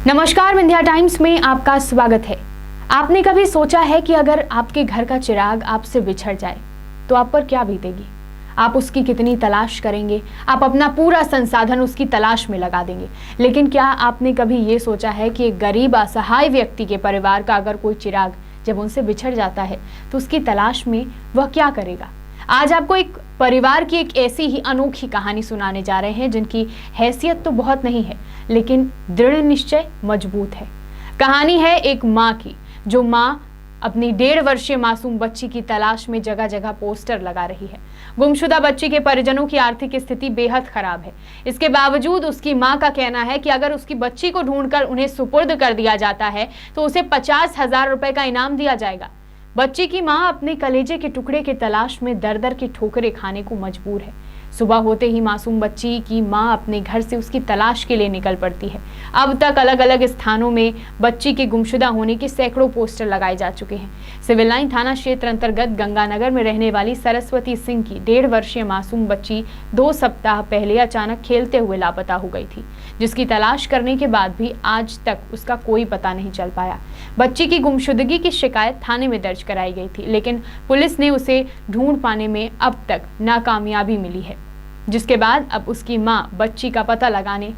नमस्कार, विंध्या टाइम्स में आपका स्वागत है। आपने कभी सोचा है कि अगर आपके घर का चिराग आपसे बिछड़ जाए तो आप पर क्या बीतेगी? आप उसकी कितनी तलाश करेंगे? आप अपना पूरा संसाधन उसकी तलाश में लगा देंगे। लेकिन क्या आपने कभी ये सोचा है कि एक गरीब असहाय व्यक्ति के परिवार का अगर कोई चिराग जब उनसे बिछड़ जाता है तो उसकी तलाश में वह क्या करेगा? आज आपको एक परिवार की एक ऐसी ही अनोखी कहानी सुनाने जा रहे हैं जिनकी हैसियत तो बहुत नहीं है लेकिन दृढ़ निश्चय मजबूत है। कहानी है एक माँ की, जो माँ अपनी 1.5 वर्षीय मासूम बच्ची की तलाश में जगह जगह पोस्टर लगा रही है। गुमशुदा बच्ची के परिजनों की आर्थिक स्थिति बेहद खराब है। इसके बावजूद उसकी मां का कहना है कि अगर उसकी बच्ची को ढूंढकर उन्हें सुपुर्द कर दिया जाता है तो उसे 50,000 रुपए का इनाम दिया जाएगा। बच्ची की मां अपने कलेजे के टुकड़े की तलाश में दर दर की ठोकरें खाने को मजबूर है। सुबह होते ही मासूम बच्ची की मां अपने घर से उसकी तलाश के लिए निकल पड़ती है। अब तक अलग अलग स्थानों में बच्ची के गुमशुदा होने के सैकड़ों पोस्टर लगाए जा चुके हैं। सिविल लाइन थाना क्षेत्र अंतर्गत गंगानगर में रहने वाली सरस्वती सिंह की 1.5 वर्षीय मासूम बच्ची 2 सप्ताह पहले अचानक खेलते हुए लापता हो गई थी, जिसकी तलाश करने के बाद भी आज तक उसका कोई पता नहीं चल पाया। बच्ची की गुमशुदगी की शिकायत थाने में दर्ज कराई गई थी, लेकिन पुलिस ने उसे ढूंढ पाने में अब तक नाकामयाबी मिली है, जिसके बाद अब उसकी मां बच्ची का पता लगाने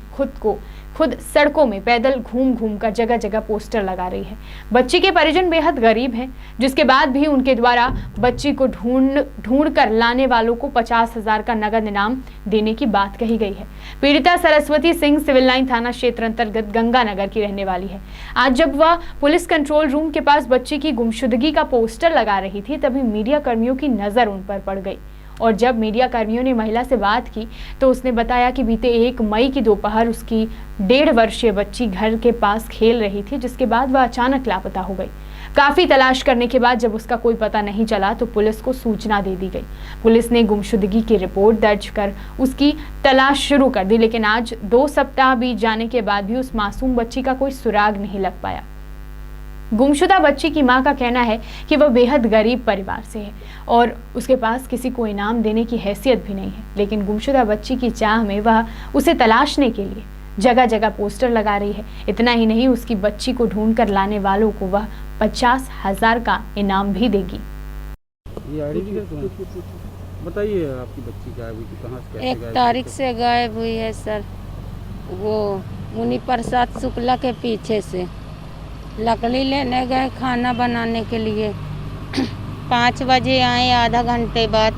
खुद सड़कों में पैदल घूम घूम कर जगह जगह पोस्टर लगा रही है। बच्ची के परिजन बेहद गरीब हैं, जिसके बाद भी उनके द्वारा बच्ची को ढूंढ कर लाने वालों को 50,000 का नगद इनाम देने की बात कही गई है। पीड़िता सरस्वती सिंह सिविल लाइन थाना क्षेत्र अंतर्गत गंगानगर की रहने वाली है। आज जब वह पुलिस कंट्रोल रूम के पास बच्ची की गुमशुदगी का पोस्टर लगा रही थी, तभी मीडिया कर्मियों की नजर उन पर पड़ गई और जब मीडिया कर्मियों ने महिला से बात की तो उसने बताया कि बीते 1 मई की दोपहर उसकी 1.5 वर्षीय बच्ची घर के पास खेल रही थी, जिसके बाद वह अचानक लापता हो गई। काफी तलाश करने के बाद जब उसका कोई पता नहीं चला तो पुलिस को सूचना दे दी गई। पुलिस ने गुमशुदगी की रिपोर्ट दर्ज कर उसकी तलाश शुरू कर दी, लेकिन आज 2 सप्ताह बीत जाने के बाद भी उस मासूम बच्ची का कोई सुराग नहीं लग पाया। गुमशुदा बच्ची की मां का कहना है कि वह बेहद गरीब परिवार से है और उसके पास किसी को इनाम देने की हैसियत भी नहीं है, लेकिन गुमशुदा बच्ची की चाह में वह उसे तलाशने के लिए जगह जगह पोस्टर लगा रही है। इतना ही नहीं, उसकी बच्ची को ढूंढ कर लाने वालों को वह 50,000 का इनाम भी देगी। बताइए, आपकी बच्ची गायब हुई थी, कहाँ से? 1 तारीख से गायब हुई है सर। वो मुनि प्रसाद शुक्ला के पीछे से लकड़ी लेने गए खाना बनाने के लिए। 5 बजे आए, आधा घंटे बाद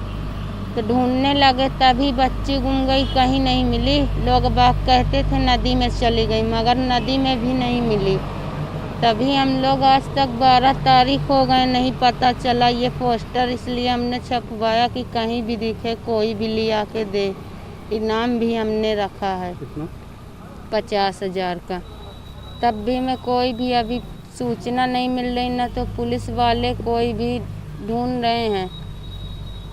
तो ढूंढने लगे, तभी बच्ची गुम गई, कहीं नहीं मिली। लोग बाग कहते थे नदी में चली गई, मगर नदी में भी नहीं मिली। तभी हम लोग आज तक 12 तारीख हो गए, नहीं पता चला। ये पोस्टर इसलिए हमने छपवाया कि कहीं भी दिखे कोई भी लिया के दे। इनाम भी हमने रखा है 50,000 का। तब भी में कोई भी अभी सूचना नहीं मिल रही, ना तो पुलिस वाले कोई भी ढूंढ रहे हैं।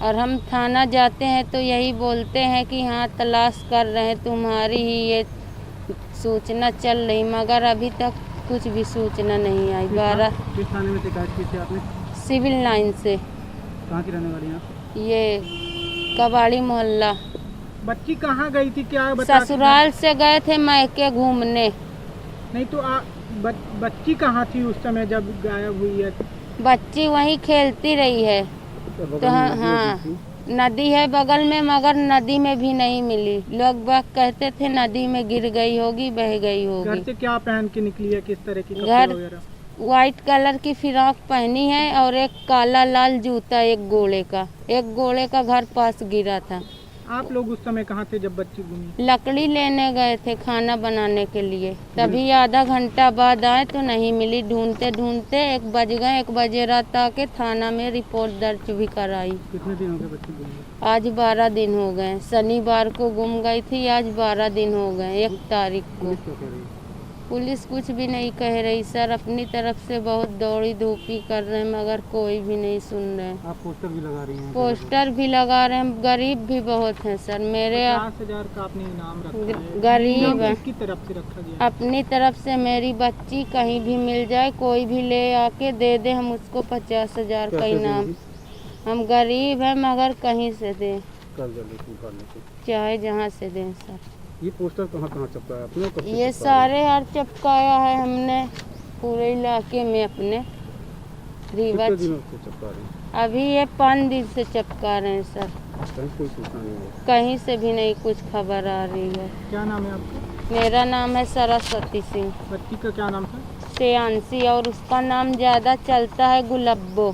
और हम थाना जाते हैं तो यही बोलते हैं कि हाँ तलाश कर रहे हैं, तुम्हारी ही ये सूचना चल रही, मगर अभी तक कुछ भी सूचना नहीं आई। 12 किस थाने में शिकायत की थी आपने? सिविल लाइन से। कहाँ की रहने वाली हैं? ये कबाड़ी मोहल्ला। बच्ची कहाँ गई थी, क्या बता? ससुराल से गए थे मायके घूमने। नहीं तो बच्ची कहाँ थी उस समय जब गायब हुई है? बच्ची वहीं खेलती रही है। तो हाँ, नदी है बगल में, मगर नदी में भी नहीं मिली। लोग बाग कहते थे नदी में गिर गई होगी, बह गई होगी। घर से क्या पहन के निकली है, किस तरह की कपड़े घर वगैरह? व्हाइट कलर की फ्रॉक पहनी है और एक काला लाल जूता, एक गोले का घर पास गिरा था। आप लोग उस समय कहाँ थे जब बच्ची गुमी? लकड़ी लेने गए थे खाना बनाने के लिए, तभी आधा घंटा बाद आए तो नहीं मिली। ढूंढते ढूंढते 1 बज गए। 1 बजे रात आके थाना में रिपोर्ट दर्ज भी कराई। कितने दिन हो गए बच्ची गुमी? आज 12 दिन हो गए। शनिवार को गुम गई थी, आज 12 दिन हो गए। 1 तारीख को। पुलिस क्या कह रही है? पुलिस कुछ भी नहीं कह रही सर, अपनी तरफ से बहुत दौड़ी धूपी कर रहे हैं, मगर कोई भी नहीं सुन रहे। आप पोस्टर भी लगा रही हैं? पोस्टर भी लगा रहे हैं, गरीब भी बहुत हैं सर। मेरे 50,000 का आपने इनाम रखा है। गरीब है। किसकी तरफ से रखा गया? अपनी तरफ से। मेरी बच्ची कहीं भी मिल जाए, कोई भी ले आके दे दे, हम उसको 50,000 का इनाम। हम गरीब हैं, मगर कहीं से दे। तत्काल जल्दी निकालने को। चाहे जहाँ से दें सर। ये पोस्टर कहाँ कहाँ चिपकाया आपने? कब से ये चिपका रहे सारे हर चिपकाया है हमने पूरे इलाके में अपने हैं? कितने रिवाज। दिनों से चिपका रहे हैं? अभी ये 5 दिन से चिपका रहे हैं सर। कहीं कोई सूचना नहीं है? कहीं से भी नहीं कुछ खबर आ रही है। क्या नाम है आपका? मेरा नाम है सरस्वती सिंह बच्ची का क्या नाम था? श्रेयांशी, और उसका नाम ज़्यादा चलता है गुलब्बो।